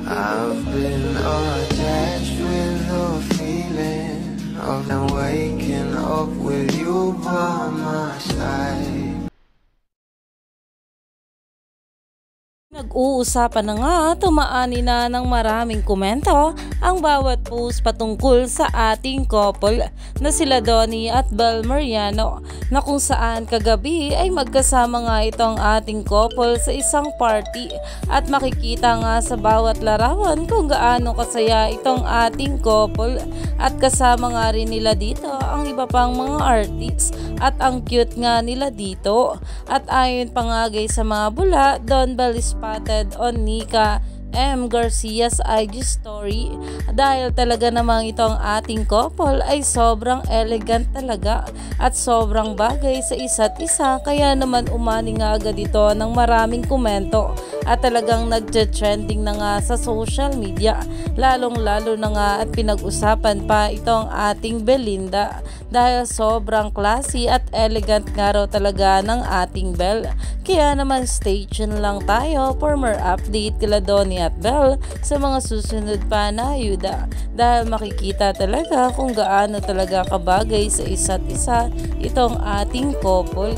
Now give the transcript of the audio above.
I've been attached with the feeling of them waking up with you by my side. Nag-uusapan na nga, tumaani na ng maraming komento ang bawat post patungkol sa ating couple na sila Donnie at Bel Mariano, na kung saan kagabi ay magkasama nga itong ating couple sa isang party, at makikita nga sa bawat larawan kung gaano kasaya itong ating couple, at kasama nga rin nila dito ang iba pang mga artists, at ang cute nga nila dito. At ayon pa nga guys sa mga bula, Don Bel spotted on Nika M. Garcia's IG story dahil talaga namang itong ating couple ay sobrang elegant talaga at sobrang bagay sa isa't isa, kaya naman umani nga agad ito ng maraming komento at talagang nagte-trending na nga sa social media, lalong lalo na nga at pinag-usapan pa itong ating Belinda dahil sobrang classy at elegant nga raw talaga ng ating Bel. Kaya naman stay tuned lang tayo for more update kila Donnie at Bel sa mga susunod pa na ayuda, dahil makikita talaga kung gaano talaga kabagay sa isa't isa itong ating couple.